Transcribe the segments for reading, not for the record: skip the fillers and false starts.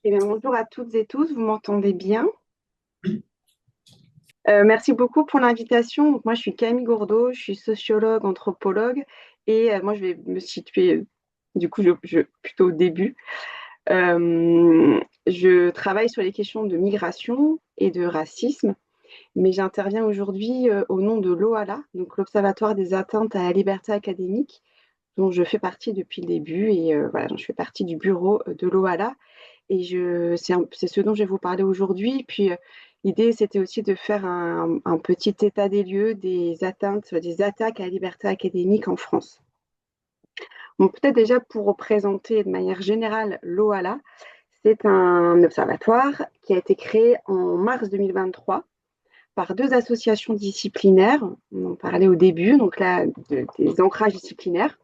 Eh bien, bonjour à toutes et tous, vous m'entendez bien? Oui, Merci beaucoup pour l'invitation. Donc, moi, je suis Camille Gourdeau, je suis sociologue, anthropologue et moi, je vais me situer du coup plutôt au début. Je travaille sur les questions de migration et de racisme, mais j'interviens aujourd'hui au nom de l'OALA, donc l'Observatoire des atteintes à la liberté académique, dont je fais partie depuis le début et voilà, donc je fais partie du bureau de l'OALA. Et c'est ce dont je vais vous parler aujourd'hui. Puis l'idée, c'était aussi de faire un petit état des lieux des atteintes, des attaques à la liberté académique en France. Donc peut-être déjà pour représenter de manière générale l'OALA, c'est un observatoire qui a été créé en mars 2023 par deux associations disciplinaires. On en parlait au début, donc là, des ancrages disciplinaires.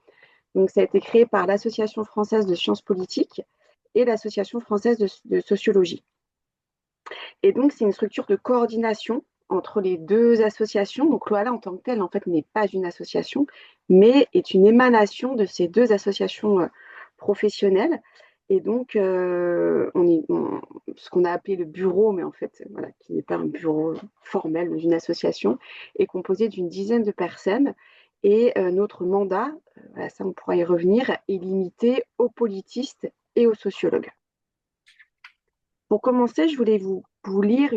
Donc ça a été créé par l'Association française de sciences politiques et l'Association française de sociologie. Et donc, c'est une structure de coordination entre les deux associations. Donc, l'OALA en tant que telle, en fait, n'est pas une association, mais est une émanation de ces deux associations professionnelles. Et donc, ce qu'on a appelé le bureau, mais en fait, voilà, qui n'est pas un bureau formel d'une association, est composé d'une dizaine de personnes. Et notre mandat, voilà, ça on pourra y revenir, est limité aux politistes et aux sociologues. Pour commencer, je voulais vous lire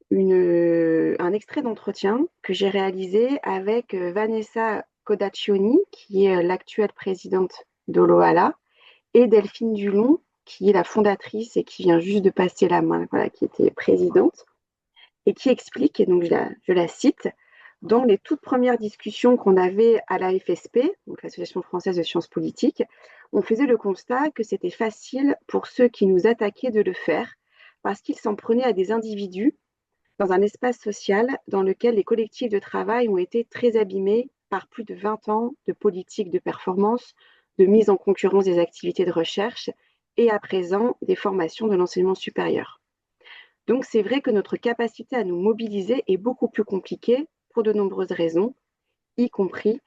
un extrait d'entretien que j'ai réalisé avec Vanessa Codaccioni, qui est l'actuelle présidente de l'OALA, et Delphine Dulon, qui est la fondatrice et qui vient juste de passer la main, voilà, qui était présidente, et qui explique, et donc je la cite, dans les toutes premières discussions qu'on avait à la FSP, donc l'Association française de sciences politiques, on faisait le constat que c'était facile pour ceux qui nous attaquaient de le faire, parce qu'ils s'en prenaient à des individus dans un espace social dans lequel les collectifs de travail ont été très abîmés par plus de 20 ans de politique de performance, de mise en concurrence des activités de recherche et à présent des formations de l'enseignement supérieur. Donc c'est vrai que notre capacité à nous mobiliser est beaucoup plus compliquée pour de nombreuses raisons, y compris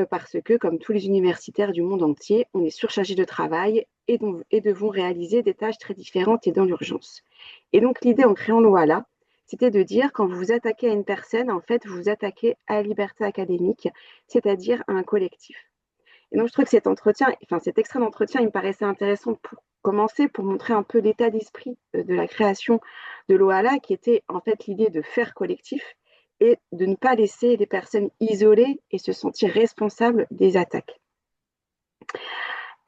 parce que, comme tous les universitaires du monde entier, on est surchargé de travail et devons réaliser des tâches très différentes et dans l'urgence. Et donc l'idée en créant l'OALA, c'était de dire quand vous vous attaquez à une personne, en fait, vous vous attaquez à la liberté académique, c'est-à-dire à un collectif. Et donc je trouve que cet extrait d'entretien, il me paraissait intéressant pour commencer, pour montrer un peu l'état d'esprit de la création de l'OALA, qui était en fait l'idée de faire collectif et de ne pas laisser les personnes isolées et se sentir responsables des attaques.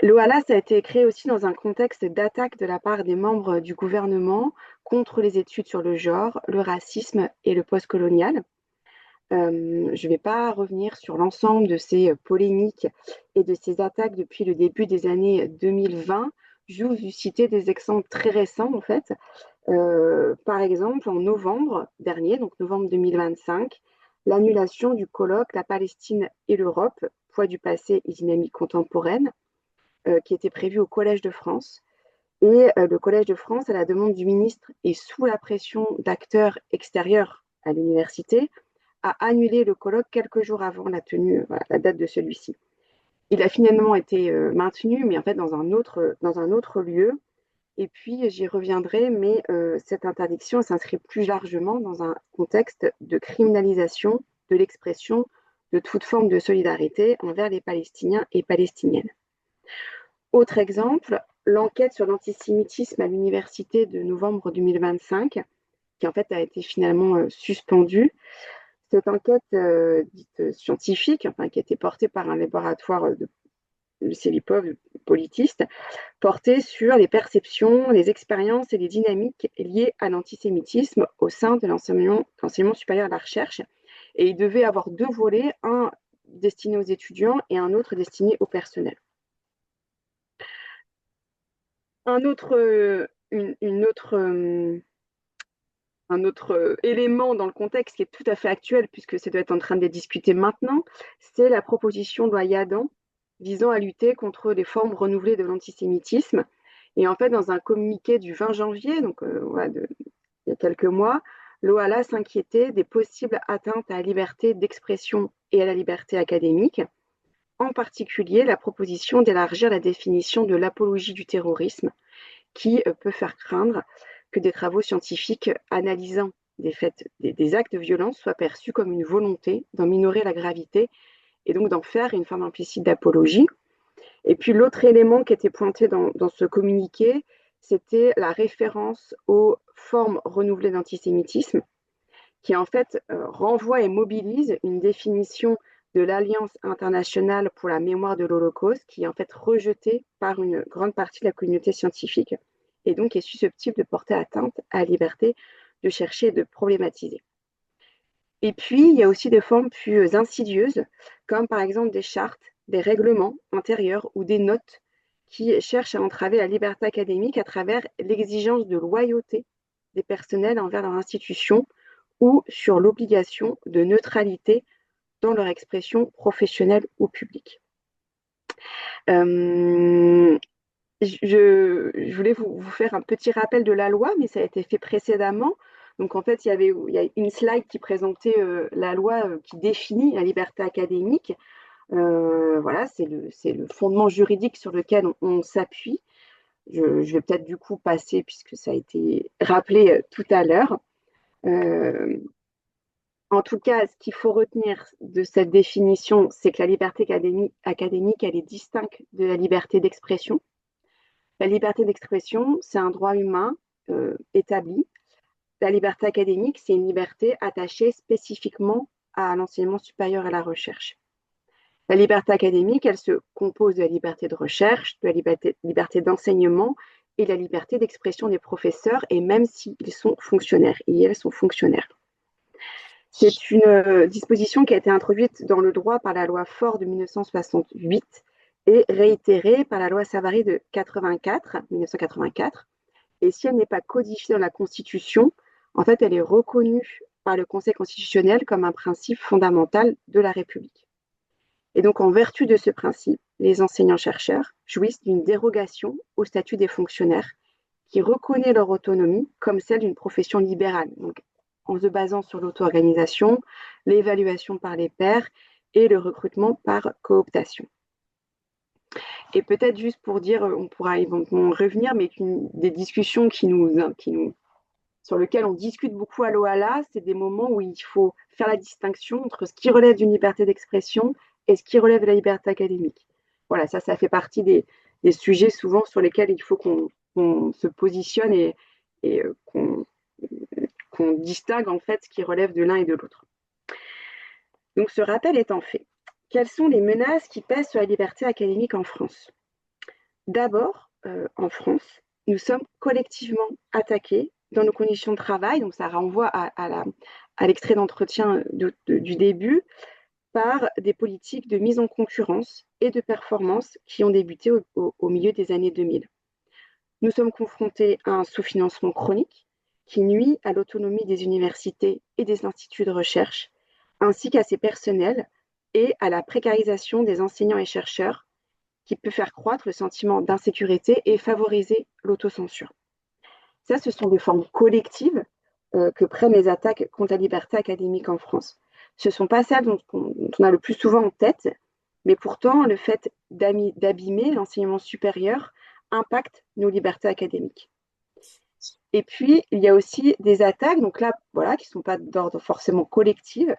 L'OALA, ça a été créé aussi dans un contexte d'attaque de la part des membres du gouvernement contre les études sur le genre, le racisme et le postcolonial. Je ne vais pas revenir sur l'ensemble de ces polémiques et de ces attaques depuis le début des années 2020. Je vais vous citer des exemples très récents, en fait. Par exemple, en novembre dernier, donc novembre 2025, l'annulation du colloque La Palestine et l'Europe, poids du passé et dynamique contemporaine, qui était prévu au Collège de France. Et le Collège de France, à la demande du ministre et sous la pression d'acteurs extérieurs à l'université, a annulé le colloque quelques jours avant voilà, la date de celui-ci. Il a finalement été maintenu, mais en fait dans un autre lieu. Et puis j'y reviendrai, mais cette interdiction s'inscrit plus largement dans un contexte de criminalisation de l'expression de toute forme de solidarité envers les Palestiniens et Palestiniennes. Autre exemple, l'enquête sur l'antisémitisme à l'université de novembre 2025, qui en fait a été finalement suspendue. Cette enquête dite scientifique, enfin, qui a été portée par un laboratoire de Célipov, politiste, portait sur les perceptions, les expériences et les dynamiques liées à l'antisémitisme au sein de l'enseignement supérieur à la recherche. Et il devait avoir deux volets, un destiné aux étudiants et un autre destiné au personnel. Un autre, une autre un autre élément dans le contexte qui est tout à fait actuel, puisque ça doit être en train de discuter maintenant, c'est la proposition de loi Yadan visant à lutter contre les formes renouvelées de l'antisémitisme. Et en fait, dans un communiqué du 20 janvier, donc voilà, il y a quelques mois, l'OALA s'inquiétait des possibles atteintes à la liberté d'expression et à la liberté académique, en particulier la proposition d'élargir la définition de l'apologie du terrorisme qui peut faire craindre que des travaux scientifiques analysant des actes de violence soient perçus comme une volonté d'en minorer la gravité et donc d'en faire une forme implicite d'apologie. Et puis l'autre élément qui était pointé dans ce communiqué, c'était la référence aux formes renouvelées d'antisémitisme, qui en fait renvoie et mobilise une définition de l'Alliance internationale pour la mémoire de l'Holocauste, qui est en fait rejetée par une grande partie de la communauté scientifique, et donc est susceptible de porter atteinte à la liberté de chercher et de problématiser. Et puis, il y a aussi des formes plus insidieuses, comme par exemple des chartes, des règlements intérieurs ou des notes qui cherchent à entraver la liberté académique à travers l'exigence de loyauté des personnels envers leur institution ou sur l'obligation de neutralité dans leur expression professionnelle ou publique. Je voulais vous faire un petit rappel de la loi, mais ça a été fait précédemment. Donc en fait, il y a une slide qui présentait la loi qui définit la liberté académique. Voilà, c'est le fondement juridique sur lequel on s'appuie. Je vais peut-être du coup passer, puisque ça a été rappelé tout à l'heure. En tout cas, ce qu'il faut retenir de cette définition, c'est que la liberté académique, elle est distincte de la liberté d'expression. La liberté d'expression, c'est un droit humain établi. La liberté académique, c'est une liberté attachée spécifiquement à l'enseignement supérieur et à la recherche. La liberté académique, elle se compose de la liberté de recherche, de la liberté d'enseignement et de la liberté d'expression des professeurs, et même s'ils sont fonctionnaires, et elles sont fonctionnaires. C'est une disposition qui a été introduite dans le droit par la loi Faure de 1968 et réitérée par la loi Savary de 1984. Et si elle n'est pas codifiée dans la Constitution, en fait, elle est reconnue par le Conseil constitutionnel comme un principe fondamental de la République. Et donc, en vertu de ce principe, les enseignants-chercheurs jouissent d'une dérogation au statut des fonctionnaires qui reconnaît leur autonomie comme celle d'une profession libérale, donc en se basant sur l'auto-organisation, l'évaluation par les pairs et le recrutement par cooptation. Et peut-être juste pour dire, on pourra éventuellement revenir, mais des discussions sur lesquelles on discute beaucoup à l'OALA, c'est des moments où il faut faire la distinction entre ce qui relève d'une liberté d'expression et ce qui relève de la liberté académique. Voilà, ça fait partie des sujets souvent sur lesquels il faut qu'on se positionne et qu'on distingue en fait ce qui relève de l'un et de l'autre. Donc ce rappel étant fait, quelles sont les menaces qui pèsent sur la liberté académique en France? D'abord, en France, nous sommes collectivement attaqués dans nos conditions de travail, donc ça renvoie à l'extrait d'entretien du début, par des politiques de mise en concurrence et de performance qui ont débuté au milieu des années 2000. Nous sommes confrontés à un sous-financement chronique qui nuit à l'autonomie des universités et des instituts de recherche, ainsi qu'à ses personnels et à la précarisation des enseignants et chercheurs qui peut faire croître le sentiment d'insécurité et favoriser l'autocensure. Ça, ce sont des formes collectives que prennent les attaques contre la liberté académique en France. Ce ne sont pas celles dont on a le plus souvent en tête, mais pourtant, le fait d'abîmer l'enseignement supérieur impacte nos libertés académiques. Et puis, il y a aussi des attaques, donc là, voilà, qui ne sont pas d'ordre forcément collectif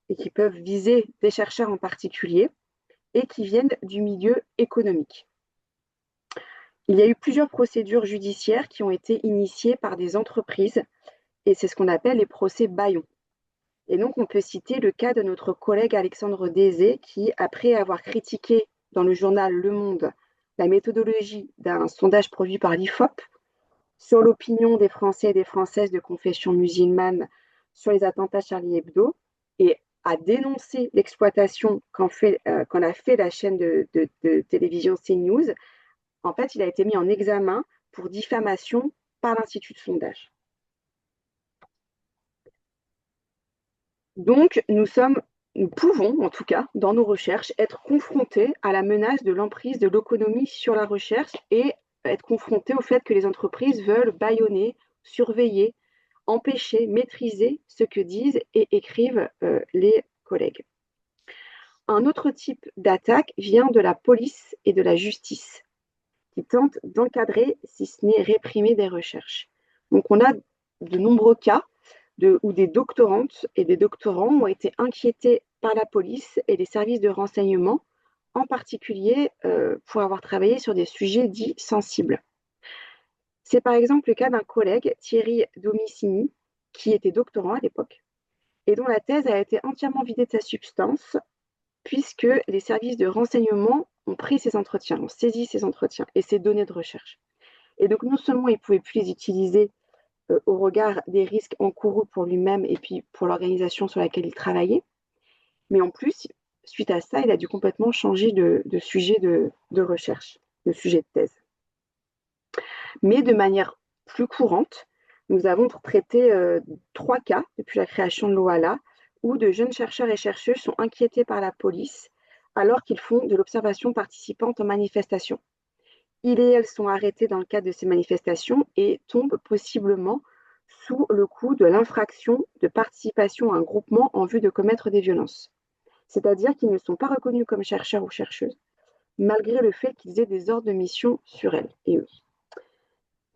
et qui peuvent viser des chercheurs en particulier et qui viennent du milieu économique. Il y a eu plusieurs procédures judiciaires qui ont été initiées par des entreprises et c'est ce qu'on appelle les procès bâillons. Et donc, on peut citer le cas de notre collègue Alexandre Désé qui, après avoir critiqué dans le journal Le Monde la méthodologie d'un sondage produit par l'IFOP sur l'opinion des Français et des Françaises de confession musulmane sur les attentats Charlie Hebdo et a dénoncé l'exploitation qu'en a fait la chaîne de télévision CNews, en fait, il a été mis en examen pour diffamation par l'Institut de sondage. Donc, nous pouvons, en tout cas, dans nos recherches, être confrontés à la menace de l'emprise de l'économie sur la recherche et être confrontés au fait que les entreprises veulent bâillonner, surveiller, empêcher, maîtriser ce que disent et écrivent les collègues. Un autre type d'attaque vient de la police et de la justice, qui tentent d'encadrer, si ce n'est réprimer, des recherches. Donc on a de nombreux cas où des doctorantes et des doctorants ont été inquiétés par la police et les services de renseignement, en particulier pour avoir travaillé sur des sujets dits sensibles. C'est par exemple le cas d'un collègue, Thierry Domicini, qui était doctorant à l'époque, et dont la thèse a été entièrement vidée de sa substance, puisque les services de renseignement ont pris ses entretiens, ont saisi ses entretiens et ses données de recherche. Et donc non seulement il ne pouvait plus les utiliser au regard des risques encourus pour lui-même et puis pour l'organisation sur laquelle il travaillait, mais en plus, suite à ça, il a dû complètement changer de sujet de recherche, de sujet de thèse. Mais de manière plus courante, nous avons traité 3 cas depuis la création de l'OALA où de jeunes chercheurs et chercheuses sont inquiétés par la police alors qu'ils font de l'observation participante en manifestation. Ils et elles sont arrêtés dans le cadre de ces manifestations et tombent possiblement sous le coup de l'infraction de participation à un groupement en vue de commettre des violences. C'est-à-dire qu'ils ne sont pas reconnus comme chercheurs ou chercheuses, malgré le fait qu'ils aient des ordres de mission sur elles et eux.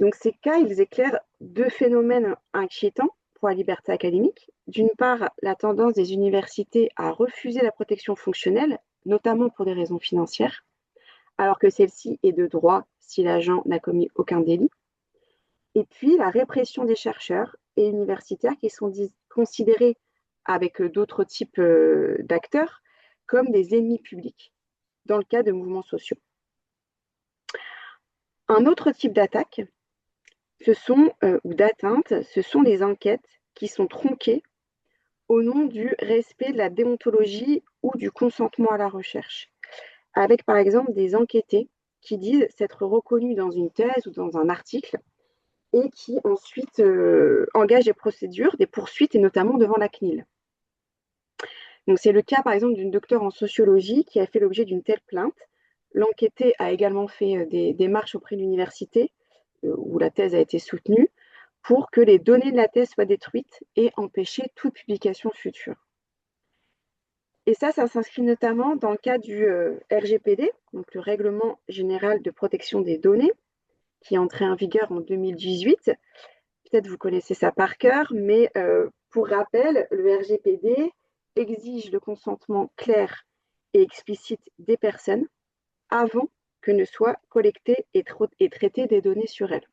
Donc ces cas, ils éclairent 2 phénomènes inquiétants pour la liberté académique. D'une part, la tendance des universités à refuser la protection fonctionnelle, notamment pour des raisons financières, alors que celle-ci est de droit si l'agent n'a commis aucun délit. Et puis la répression des chercheurs et universitaires qui sont considérés avec d'autres types d'acteurs comme des ennemis publics dans le cas de mouvements sociaux. Un autre type d'attaque, ou d'atteinte, ce sont les enquêtes qui sont tronquées au nom du respect de la déontologie ou du consentement à la recherche, avec par exemple des enquêtés qui disent s'être reconnus dans une thèse ou dans un article et qui ensuite engagent des procédures, des poursuites, et notamment devant la CNIL. Donc, c'est le cas, par exemple, d'une docteure en sociologie qui a fait l'objet d'une telle plainte. L'enquêté a également fait des démarches auprès de l'université, où la thèse a été soutenue, pour que les données de la thèse soient détruites et empêcher toute publication future. Et ça s'inscrit notamment dans le cas du RGPD, donc le Règlement général de protection des données, qui est entré en vigueur en 2018. Peut-être vous connaissez ça par cœur, mais pour rappel, le RGPD exige le consentement clair et explicite des personnes avant que ne soient collectées et traitées des données sur elles.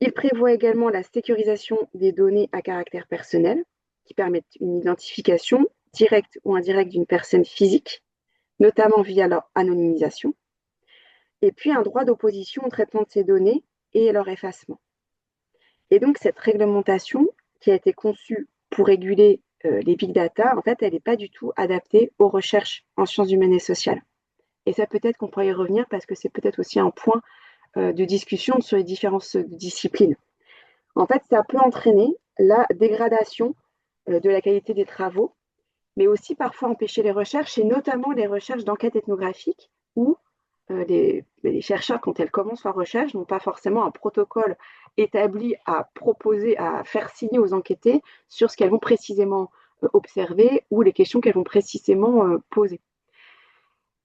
Il prévoit également la sécurisation des données à caractère personnel, qui permettent une identification directe ou indirecte d'une personne physique, notamment via leur anonymisation, et puis un droit d'opposition au traitement de ces données et leur effacement. Et donc, cette réglementation qui a été conçue pour réguler les big data, en fait, elle n'est pas du tout adaptée aux recherches en sciences humaines et sociales. Et ça, peut-être qu'on pourrait y revenir parce que c'est peut-être aussi un point de discussion sur les différentes disciplines. En fait, ça peut entraîner la dégradation de la qualité des travaux, mais aussi parfois empêcher les recherches, et notamment les recherches d'enquête ethnographique, où les chercheurs, quand elles commencent leur recherche, n'ont pas forcément un protocole établi à proposer, à faire signer aux enquêtés sur ce qu'elles vont précisément observer ou les questions qu'elles vont précisément poser.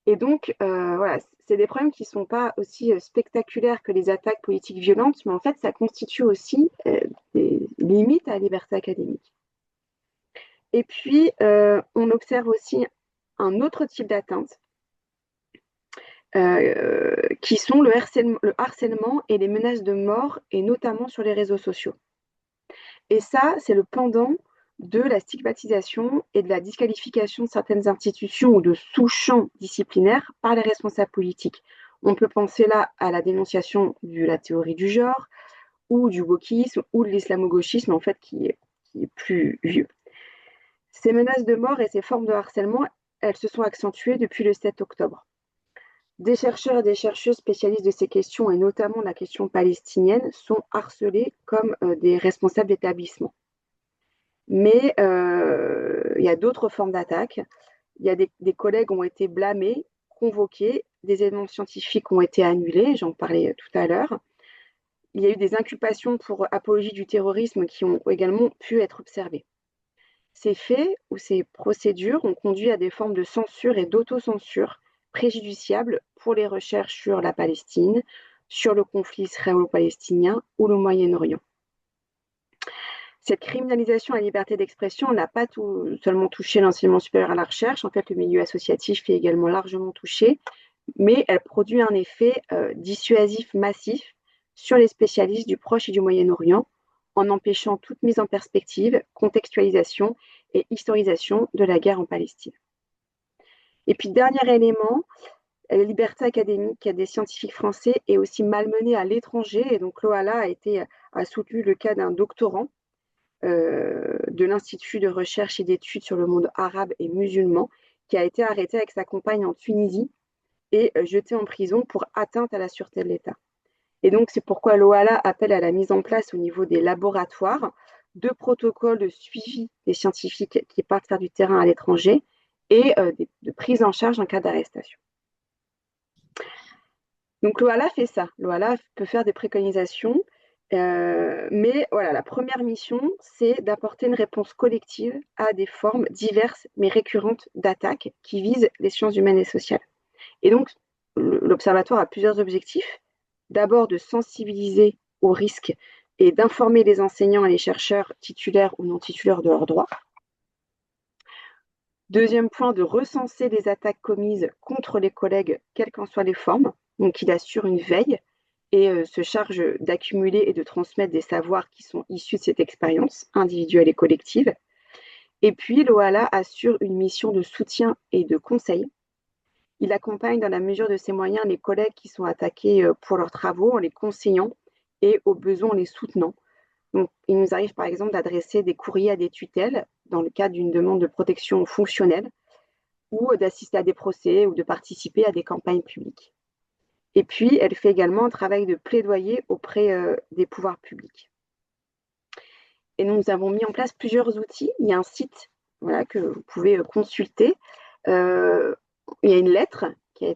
Et donc, voilà, c'est des problèmes qui ne sont pas aussi spectaculaires que les attaques politiques violentes, mais en fait, ça constitue aussi des limites à la liberté académique. Et puis, on observe aussi un autre type d'atteinte, qui sont le harcèlement et les menaces de mort, et notamment sur les réseaux sociaux. Et ça, c'est le pendant de la stigmatisation et de la disqualification de certaines institutions ou de sous-champs disciplinaires par les responsables politiques. On peut penser là à la dénonciation de la théorie du genre, ou du wokisme, ou de l'islamo-gauchisme, en fait, qui est plus vieux. Ces menaces de mort et ces formes de harcèlement, elles se sont accentuées depuis le 7 octobre. Des chercheurs et des chercheuses spécialistes de ces questions, et notamment la question palestinienne, sont harcelés comme des responsables d'établissements. Mais il y a d'autres formes d'attaques. Il y a des collègues ont été blâmés, convoqués, des événements scientifiques ont été annulés, j'en parlais tout à l'heure. Il y a eu des inculpations pour apologie du terrorisme qui ont également pu être observées. Ces faits ou ces procédures ont conduit à des formes de censure et d'autocensure préjudiciable pour les recherches sur la Palestine, sur le conflit israélo-palestinien ou le Moyen-Orient. Cette criminalisation à la liberté d'expression n'a pas seulement touché l'enseignement supérieur à la recherche, en fait le milieu associatif est également largement touché, mais elle produit un effet dissuasif massif sur les spécialistes du Proche et du Moyen-Orient, en empêchant toute mise en perspective, contextualisation et historisation de la guerre en Palestine. Et puis, dernier élément, la liberté académique des scientifiques français est aussi malmenée à l'étranger. Et donc, l'OALA a soutenu le cas d'un doctorant de l'Institut de recherche et d'études sur le monde arabe et musulman qui a été arrêté avec sa compagne en Tunisie et jeté en prison pour atteinte à la sûreté de l'État. Et donc, c'est pourquoi l'OALA appelle à la mise en place au niveau des laboratoires de protocoles de suivi des scientifiques qui partent faire du terrain à l'étranger et de prise en charge en cas d'arrestation. Donc, l'OALA fait ça. L'OALA peut faire des préconisations, mais voilà, la première mission, c'est d'apporter une réponse collective à des formes diverses mais récurrentes d'attaques qui visent les sciences humaines et sociales. Et donc, l'Observatoire a plusieurs objectifs. D'abord, de sensibiliser aux risques et d'informer les enseignants et les chercheurs titulaires ou non titulaires de leurs droits. Deuxième point, de recenser les attaques commises contre les collègues, quelles qu'en soient les formes. Donc, il assure une veille et se charge d'accumuler et de transmettre des savoirs qui sont issus de cette expérience individuelle et collective. Et puis, l'OALA assure une mission de soutien et de conseil. Il accompagne dans la mesure de ses moyens les collègues qui sont attaqués pour leurs travaux en les conseillant et au besoin en les soutenant. Donc, il nous arrive par exemple d'adresser des courriers à des tutelles dans le cadre d'une demande de protection fonctionnelle ou d'assister à des procès ou de participer à des campagnes publiques. Et puis, elle fait également un travail de plaidoyer auprès des pouvoirs publics. Et nous avons mis en place plusieurs outils. Il y a un site voilà, que vous pouvez consulter. Il y a une lettre qui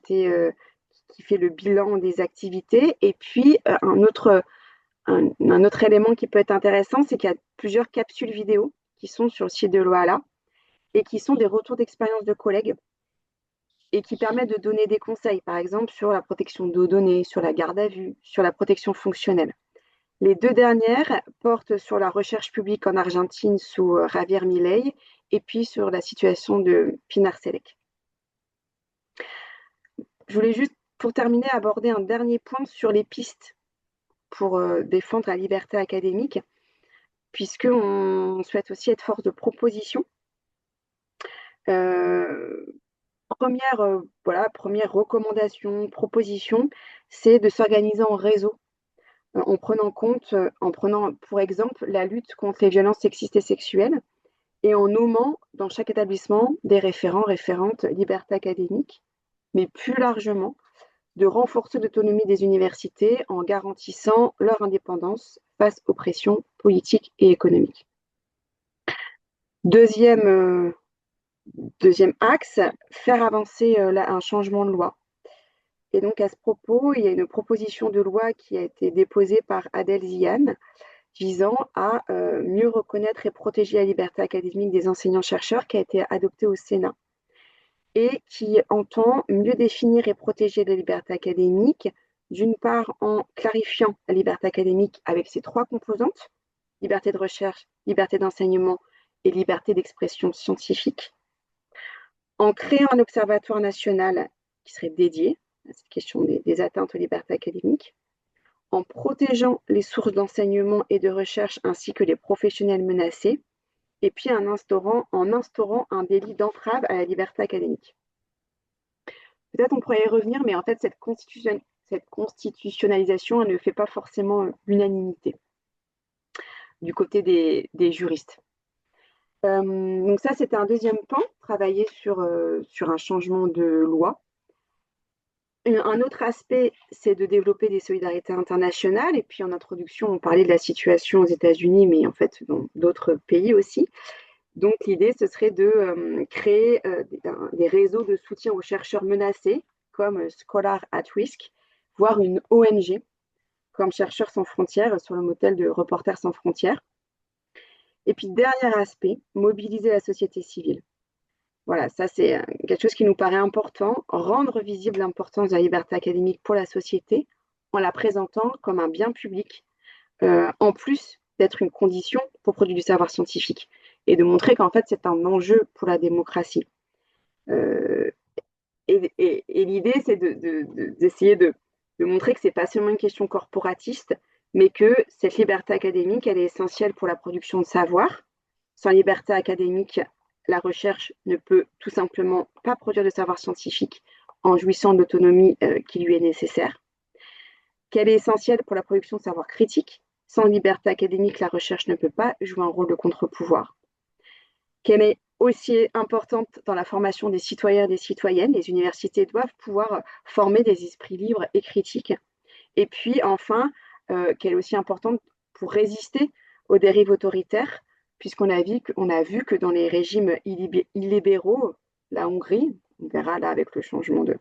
fait le bilan des activités. Et puis, un autre élément qui peut être intéressant, c'est qu'il y a plusieurs capsules vidéo qui sont sur le site de l'OALA et qui sont des retours d'expérience de collègues et qui permettent de donner des conseils, par exemple, sur la protection de données, sur la garde à vue, sur la protection fonctionnelle. Les deux dernières portent sur la recherche publique en Argentine sous Javier Milei et puis sur la situation de Pinar Selek. Je voulais juste, pour terminer, aborder un dernier point sur les pistes pour défendre la liberté académique, puisqu'on souhaite aussi être force de proposition. Première recommandation, proposition, c'est de s'organiser en réseau en prenant pour exemple la lutte contre les violences sexistes et sexuelles et en nommant dans chaque établissement des référents, référentes liberté académique, mais plus largement de renforcer l'autonomie des universités en garantissant leur indépendance face aux pressions politiques et économiques. Deuxième axe, faire avancer un changement de loi. Et donc à ce propos, il y a une proposition de loi qui a été déposée par Adel Ziane visant à mieux reconnaître et protéger la liberté académique des enseignants-chercheurs qui a été adoptée au Sénat et qui entend mieux définir et protéger la liberté académique, d'une part en clarifiant la liberté académique avec ses trois composantes, liberté de recherche, liberté d'enseignement et liberté d'expression scientifique, en créant un observatoire national qui serait dédié à cette question des atteintes aux libertés académiques, en protégeant les sources d'enseignement et de recherche ainsi que les professionnels menacés, et puis en instaurant un délit d'entrave à la liberté académique. Peut-être on pourrait y revenir, mais en fait, cette constitutionnalisation, elle ne fait pas forcément l'unanimité du côté des juristes. Donc ça, c'était un deuxième pan, travailler sur un changement de loi. Un autre aspect, c'est de développer des solidarités internationales. Et puis en introduction, on parlait de la situation aux États-Unis, mais en fait dans d'autres pays aussi. Donc l'idée, ce serait de créer des réseaux de soutien aux chercheurs menacés, comme Scholar at Risk, voire une ONG, comme Chercheurs sans frontières, sur le modèle de Reporters sans frontières. Et puis dernier aspect, mobiliser la société civile. Voilà, ça c'est quelque chose qui nous paraît important, rendre visible l'importance de la liberté académique pour la société en la présentant comme un bien public, en plus d'être une condition pour produire du savoir scientifique, et de montrer qu'en fait c'est un enjeu pour la démocratie. Euh, et l'idée, c'est d'essayer de montrer que ce n'est pas seulement une question corporatiste, mais que cette liberté académique, elle est essentielle pour la production de savoir. Sans liberté académique, la recherche ne peut tout simplement pas produire de savoir scientifique en jouissant de l'autonomie qui lui est nécessaire. Qu'elle est essentielle pour la production de savoir critique. Sans liberté académique, la recherche ne peut pas jouer un rôle de contre-pouvoir. Qu'elle est aussi importante dans la formation des citoyens et des citoyennes. Les universités doivent pouvoir former des esprits libres et critiques. Et puis enfin, qu'elle est aussi importante pour résister aux dérives autoritaires, puisqu'on a vu que dans les régimes illibéraux, la Hongrie, on verra là avec le changement de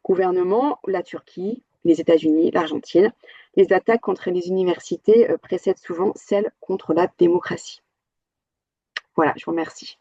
gouvernement, la Turquie, les États-Unis, l'Argentine, les attaques contre les universités précèdent souvent celles contre la démocratie. Voilà, je vous remercie.